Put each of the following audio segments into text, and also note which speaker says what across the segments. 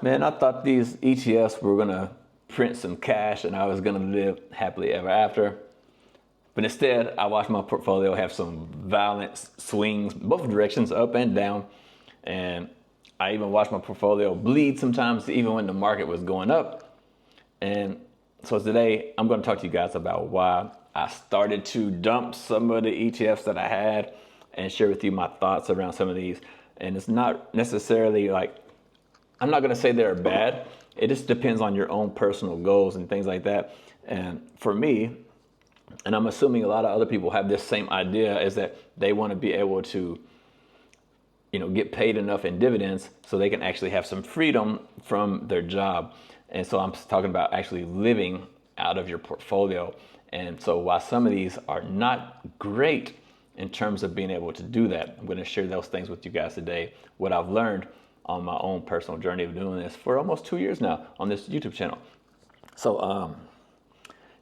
Speaker 1: Man, I thought these ETFs were gonna print some cash and I was gonna live happily ever after. But instead, I watched my portfolio have some violent swings, both directions, up and down. And I even watched my portfolio bleed sometimes, even when the market was going up. And so today, I'm gonna talk to you guys about why I started to dump some of the ETFs that I had and share with you my thoughts around some of these. And it's not necessarily like, I'm not gonna say they're bad. It just depends on your own personal goals and things like that. And for me, and I'm assuming a lot of other people have this same idea, is that they want to be able to, get paid enough in dividends so they can actually have some freedom from their job. And so I'm talking about actually living out of your portfolio. And so while some of these are not great in terms of being able to do that, I'm going to share those things with you guys today, what I've learned on my own personal journey of doing this for almost 2 years now on this YouTube channel. So,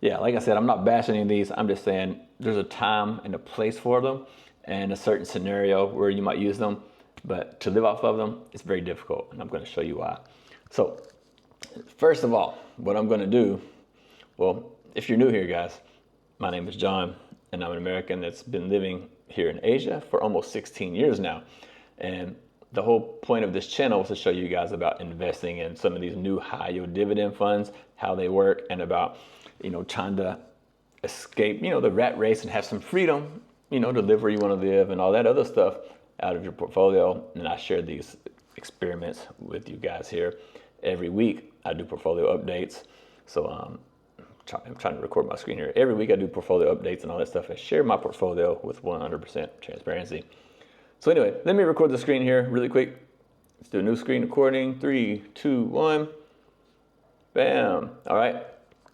Speaker 1: yeah, like I said, I'm not bashing any of these. I'm just saying there's a time and a place for them and a certain scenario where you might use them. But to live off of them, it's very difficult. And I'm going to show you why. So first of all, what I'm going to do, well, if you're new here, guys, my name is John, and I'm an American that's been living here in Asia for almost 16 years now. And the whole point of this channel is to show you guys about investing in some of these new high yield dividend funds, how they work, and about trying to escape, the rat race and have some freedom, to live where you want to live and all that other stuff out of your portfolio. And I share these experiments with you guys here every week. I do portfolio updates. So I'm trying to record my screen here. Every week I do portfolio updates and all that stuff. I share my portfolio with 100% transparency. So anyway, let me record the screen here really quick. Let's do a new screen recording. 3, 2, 1. Bam. All right.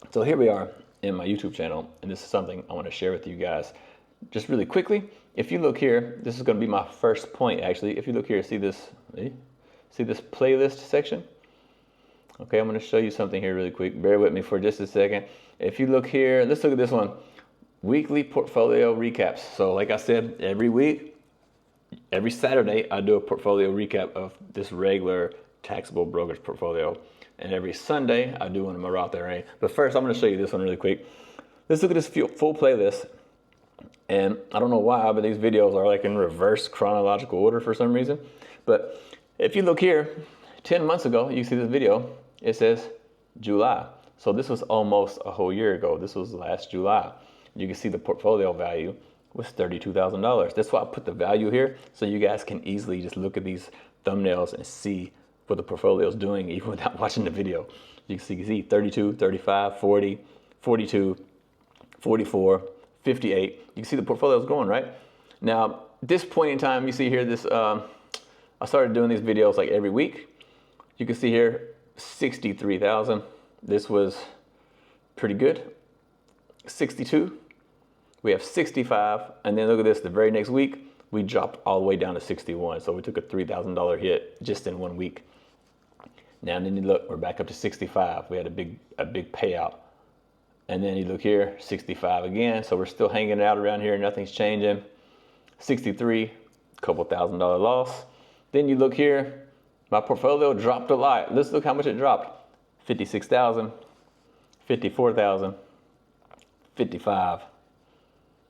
Speaker 1: So here we are in my YouTube channel, and this is something I want to share with you guys just really quickly. If you look here, this is going to be my first point, actually. If you look here, see this playlist section? Okay, I'm going to show you something here really quick. Bear with me for just a second. If you look here, let's look at this one. Weekly portfolio recaps. So like I said, every week, every Saturday, I do a portfolio recap of this regular taxable brokerage portfolio. And every Sunday, I do one in my Roth IRA. But first, I'm going to show you this one really quick. Let's look at this full playlist. And I don't know why, but these videos are like in reverse chronological order for some reason. But if you look here, 10 months ago, you see this video. It says July. So this was almost a whole year ago. This was last July. You can see the portfolio value was $32,000. That's why I put the value here, so you guys can easily just look at these thumbnails and see what the portfolio is doing even without watching the video. You can see 32, 35, 40, 42, 44, 58. You can see the portfolio is growing, right? Now, this point in time, you see here this, I started doing these videos like every week. You can see here, 63,000. This was pretty good. 62. We have 65. And then look at this, the very next week, we dropped all the way down to 61. So we took a $3,000 hit just in 1 week. Now, and then you look, we're back up to 65. We had a big payout. And then you look here, 65 again. So we're still hanging out around here. Nothing's changing. 63, couple $1,000 loss. Then you look here, my portfolio dropped a lot. Let's look how much it dropped. 56,000, 54,000, 55.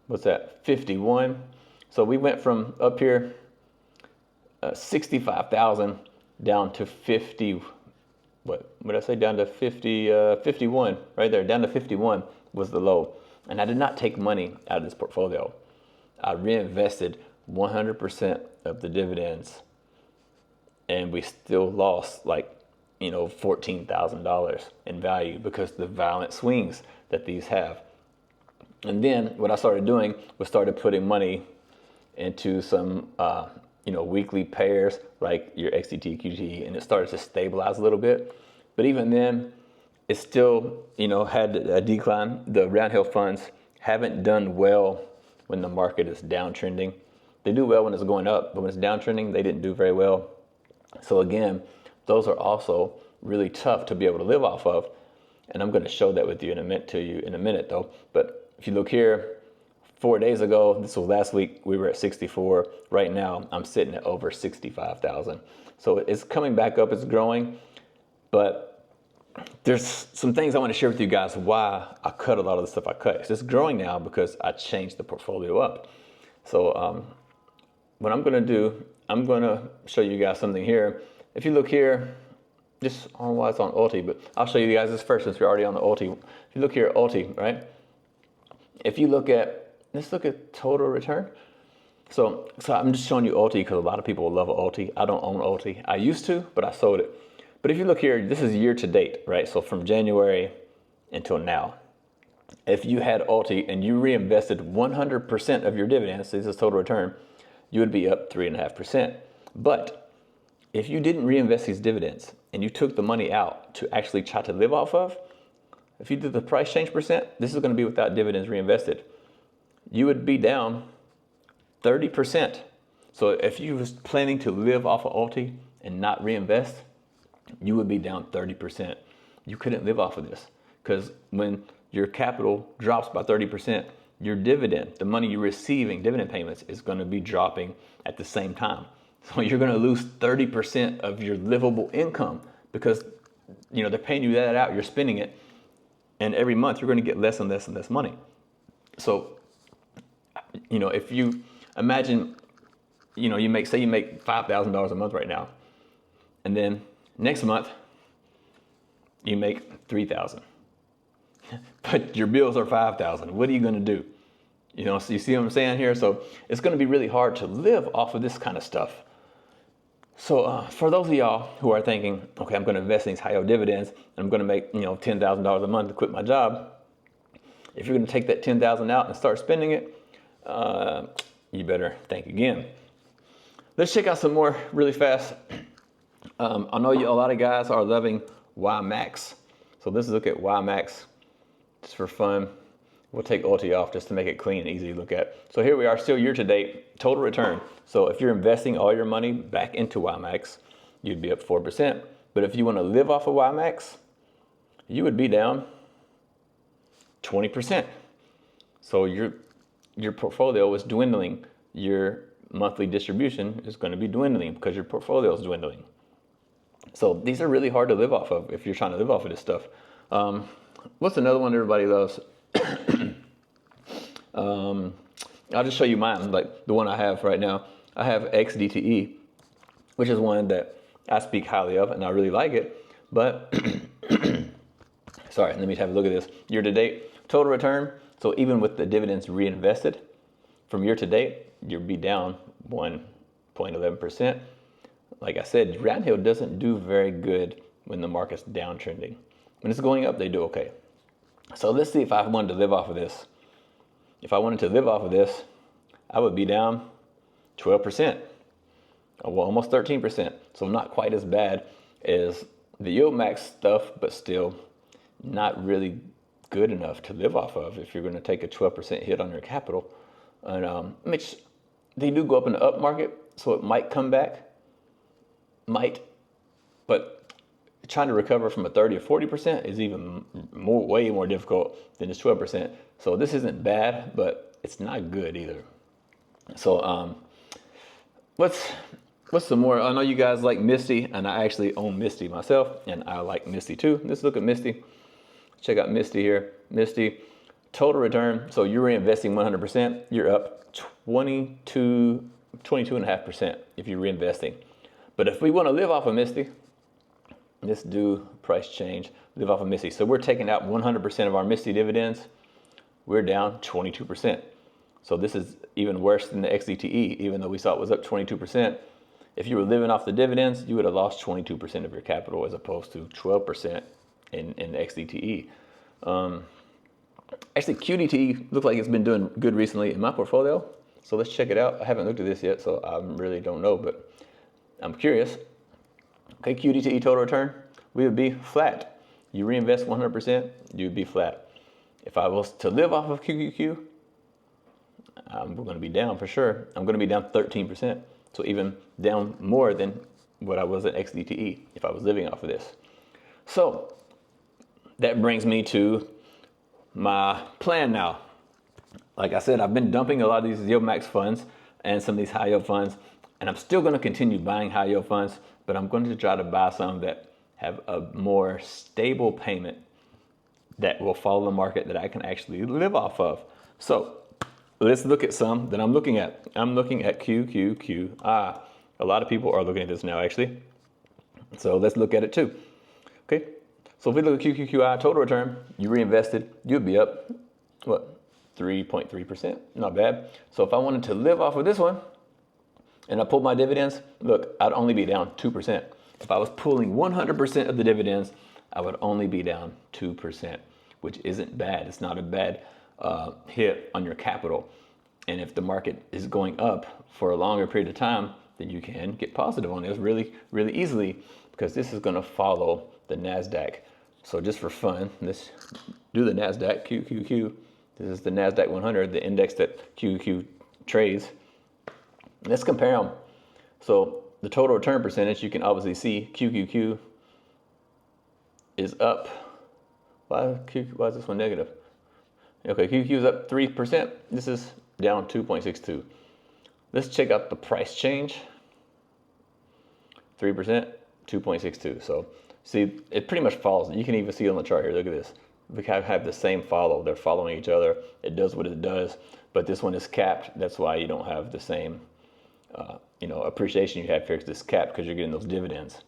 Speaker 1: What's that? 51. So we went from up here, 65,000 down to 50. What did I say? Down to 51, right there. Down to 51 was the low. And I did not take money out of this portfolio. I reinvested 100% of the dividends, and we still lost like, $14,000 in value because of the violent swings that these have. And then what I started doing was started putting money into some, weekly pairs like your XDT, QT, and it started to stabilize a little bit. But even then, it still, had a decline. The round hill funds haven't done well when the market is downtrending. They do well when it's going up, but when it's downtrending, they didn't do very well. So again, those are also really tough to be able to live off of. And I'm going to show that with you in a minute though. But if you look here, 4 days ago, this was last week, we were at 64. Right now, I'm sitting at over 65,000. So it's coming back up, it's growing. But there's some things I want to share with you guys why I cut a lot of the stuff I cut. It's growing now because I changed the portfolio up. So what I'm going to do, I'm going to show you guys something here. If you look here, just on why it's on Ulti, but I'll show you guys this first since we're already on the Ulti. If you look here at Ulti, right? If you look at, let's look at total return. So I'm just showing you Ulti because a lot of people love Ulti. I don't own Ulti. I used to, but I sold it. But if you look here, this is year to date, right? So from January until now. If you had Ulti and you reinvested 100% of your dividends, this is total return, you would be up 3.5%. But if you didn't reinvest these dividends and you took the money out to actually try to live off of, if you did the price change percent, this is going to be without dividends reinvested, you would be down 30%. So if you was planning to live off of Ulti and not reinvest, you would be down 30%. You couldn't live off of this because when your capital drops by 30%, your dividend, the money you're receiving, dividend payments, is going to be dropping at the same time. So you're going to lose 30% of your livable income because they're paying you that out, you're spending it, and every month you're going to get less and less and less money. So if you imagine, you make $5,000 a month right now, and then next month you make $3,000, but your bills are $5,000. What are you going to do? So you see what I'm saying here? So it's going to be really hard to live off of this kind of stuff. So for those of y'all who are thinking, okay, I'm going to invest in these high yield dividends, and I'm going to make $10,000 a month to quit my job. If you're going to take that $10,000 out and start spending it, you better think again. Let's check out some more really fast. I know a lot of guys are loving YieldMax. So let's look at YieldMax just for fun. We'll take Ulti off just to make it clean and easy to look at. So here we are, still year to date, total return. So if you're investing all your money back into YieldMax, you'd be up 4%. But if you want to live off of YieldMax, you would be down 20%. So your portfolio is dwindling. Your monthly distribution is going to be dwindling because your portfolio is dwindling. So these are really hard to live off of if you're trying to live off of this stuff. What's another one everybody loves? I'll just show you mine, like the one I have right now. I have XDTE, which is one that I speak highly of and I really like it. But sorry, let me have a look at this. Year to date, total return. So even with the dividends reinvested from year to date, you'll be down 1.11%. Like I said, Round Hill doesn't do very good when the market's downtrending. When it's going up, they do okay. So let's see if I wanted to live off of this. If I wanted to live off of this, I would be down 12%, well, almost 13%. So not quite as bad as the YieldMax stuff, but still not really good enough to live off of if you're going to take a 12% hit on your capital. And they do go up in the up market, so it might come back. But trying to recover from a 30 or 40% is even way more difficult than this 12%. So this isn't bad, but it's not good either. So what's some more? I know you guys like Misty, and I actually own Misty myself, and I like Misty too. Let's look at Misty. Check out Misty here. Misty, total return. So you're reinvesting 100%. You're up 22.5% if you're reinvesting. But if we want to live off of Misty, let's do price change, live off of Misty. So we're taking out 100% of our Misty dividends. We're down 22%. So this is even worse than the XDTE, even though we saw it was up 22%. If you were living off the dividends, you would have lost 22% of your capital as opposed to 12% in the XDTE. Actually, QDT looks like it's been doing good recently in my portfolio. So let's check it out. I haven't looked at this yet, so I really don't know, but I'm curious. Okay, QDTE total return, we would be flat. You reinvest 100%, you would be flat. If I was to live off of QQQ, we're going to be down for sure. I'm going to be down 13%. So even down more than what I was at XDTE if I was living off of this. So that brings me to my plan now. Like I said, I've been dumping a lot of these YieldMax funds and some of these high yield funds, and I'm still going to continue buying high yield funds, but I'm going to try to buy some that have a more stable payment that will follow the market that I can actually live off of. So let's look at some that I'm looking at. I'm looking at QQQI. A lot of people are looking at this now, actually. So let's look at it too. Okay. So if we look at QQQI total return, you reinvested, you'd be up, what, 3.3%? Not bad. So if I wanted to live off of this one and I pulled my dividends, look, I'd only be down 2%. If I was pulling 100% of the dividends, I would only be down 2%, which isn't bad. It's not a bad hit on your capital. And if the market is going up for a longer period of time, then you can get positive on this really, really easily, because this is going to follow the NASDAQ. So just for fun, let's do the NASDAQ, QQQ. This is the NASDAQ 100, the index that QQQ trades. Let's compare them. So the total return percentage, you can obviously see QQQ is up. Why is this one negative? Okay, QQQ is up 3%. This is down 2.62. Let's check out the price change. 3%, 2.62. So see, it pretty much follows. You can even see it on the chart here. Look at this. We have the same follow. They're following each other. It does what it does, but this one is capped. That's why you don't have the same, appreciation you have here, because it's capped because you're getting those dividends.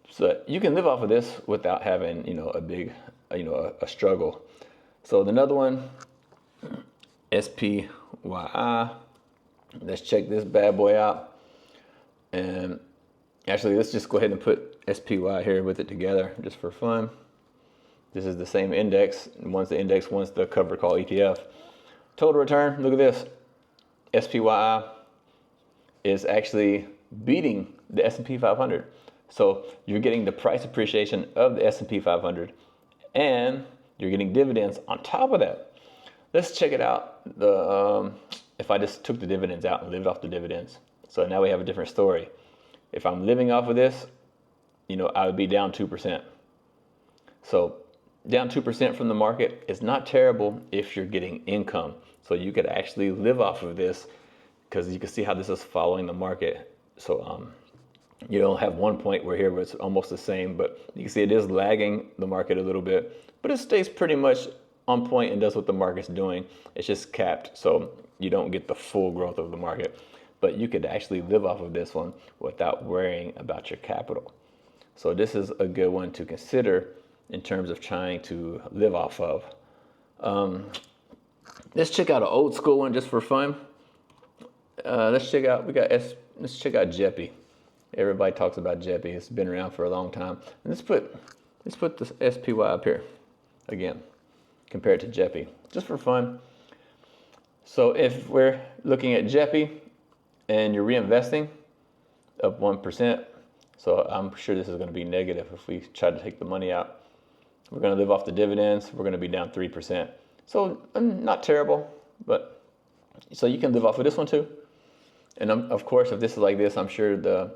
Speaker 1: So you can live off of this without having, a big, a struggle. So another one, SPYI. Let's check this bad boy out. And actually, let's just go ahead and put SPY here with it together just for fun. This is the same index. One's the index, one's the covered call ETF. Total return, look at this. SPYI is actually beating the S&P 500. So you're getting the price appreciation of the S&P 500, and you're getting dividends on top of that. Let's check it out. If I just took the dividends out and lived off the dividends. So now we have a different story. If I'm living off of this, I would be down 2%. So down 2% from the market is not terrible if you're getting income. So you could actually live off of this, because you can see how this is following the market. So you don't have one point where it's almost the same, but you can see it is lagging the market a little bit, but it stays pretty much on point and does what the market's doing. It's just capped, so you don't get the full growth of the market. But you could actually live off of this one without worrying about your capital. So this is a good one to consider in terms of trying to live off of. Let's check out an old school one just for fun. Let's check out JEPI. Everybody talks about JEPI. It's been around for a long time. And let's put the SPY up here again, compared to JEPI, just for fun. So if we're looking at JEPI and you're reinvesting up 1%, so I'm sure this is going to be negative if we try to take the money out. We're going to live off the dividends. We're going to be down 3%. So not terrible, but so you can live off of this one too. And of course, if this is like this, I'm sure the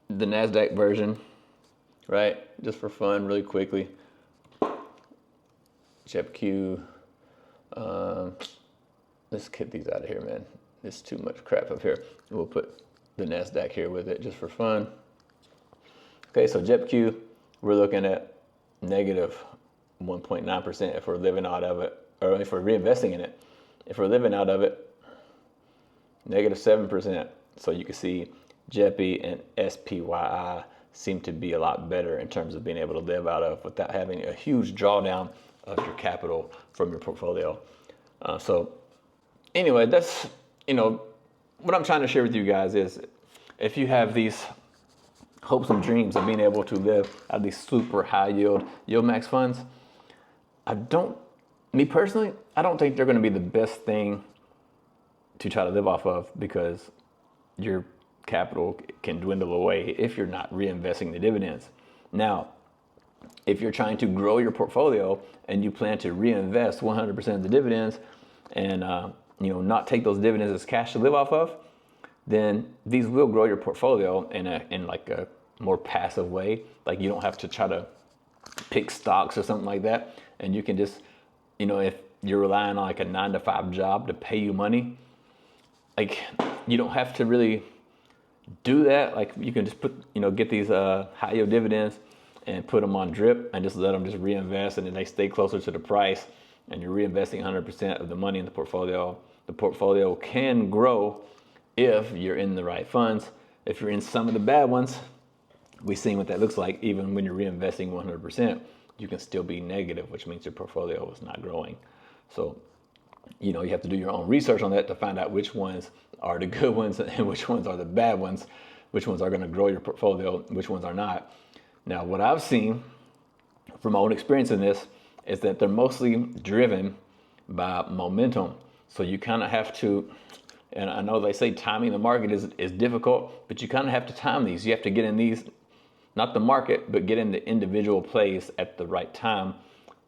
Speaker 1: NASDAQ version, right? Just for fun, really quickly. JEPQ. Let's get these out of here, man. There's too much crap up here. We'll put the NASDAQ here with it just for fun. Okay, so JEPQ, we're looking at negative 1.9% if we're living out of it, or if we're reinvesting in it. If we're living out of it, negative 7%. So you can see JEPI and SPYI seem to be a lot better in terms of being able to live out of without having a huge drawdown of your capital from your portfolio. So anyway, that's, what I'm trying to share with you guys is, if you have these hopes and dreams of being able to live out of these super high YieldMax funds, me personally, I don't think they're going to be the best thing to try to live off of, because your capital can dwindle away if you're not reinvesting the dividends. Now, if you're trying to grow your portfolio and you plan to reinvest 100% of the dividends and not take those dividends as cash to live off of, then these will grow your portfolio in like a more passive way. Like, you don't have to try to pick stocks or something like that, and you can just, if you're relying on like a 9-to-5 job to pay you money, like, you don't have to really do that. Like you can just get these high yield dividends and put them on drip and just let them just reinvest, and then they stay closer to the price, and you're reinvesting 100% of the money in the portfolio. The portfolio can grow if you're in the right funds. If you're in some of the bad ones, we've seen what that looks like. Even when you're reinvesting 100%, you can still be negative, which means your portfolio is not growing. So, you have to do your own research on that to find out which ones are the good ones and which ones are the bad ones, which ones are going to grow your portfolio, which ones are not. Now, what I've seen from my own experience in this is that they're mostly driven by momentum. So you kind of have to, and I know they say timing the market is difficult, but you kind of have to time these. You have to get in these, not the market, but get in the individual plays at the right time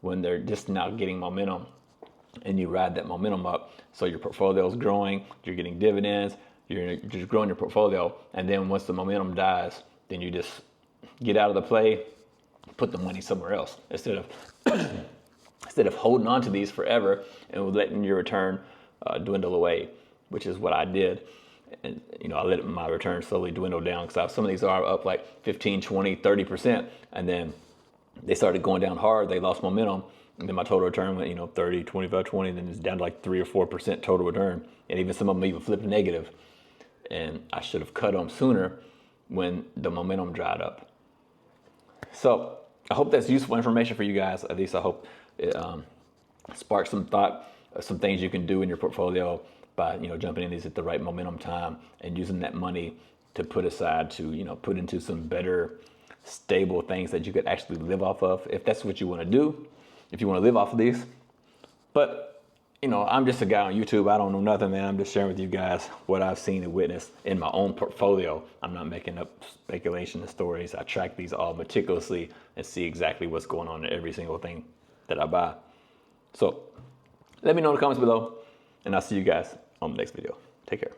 Speaker 1: when they're just now getting momentum. And you ride that momentum up. So your portfolio is growing, you're getting dividends, you're just growing your portfolio. And then once the momentum dies, then you just get out of the play, put the money somewhere else instead of holding on to these forever and letting your return dwindle away, which is what I did. And I let my return slowly dwindle down because some of these are up like 15, 20, 30%, and then they started going down hard. They lost momentum, and then my total return went 30, 25, 20, then it's down to like 3 or 4% total return, and even some of them even flipped negative. And I should have cut them sooner when the momentum dried up. So I hope that's useful information for you guys. At least I hope it sparks some thought, some things you can do in your portfolio by jumping in these at the right momentum time and using that money to put aside to put into some better stable things that you could actually live off of, if that's what you want to do, if you want to live off of these. But I'm just a guy on YouTube. I don't know nothing, man. I'm just sharing with you guys what I've seen and witnessed in my own portfolio. I'm not making up speculation and stories. I track these all meticulously and see exactly what's going on in every single thing that I buy. So let me know in the comments below, and I'll see you guys on the next video. Take care.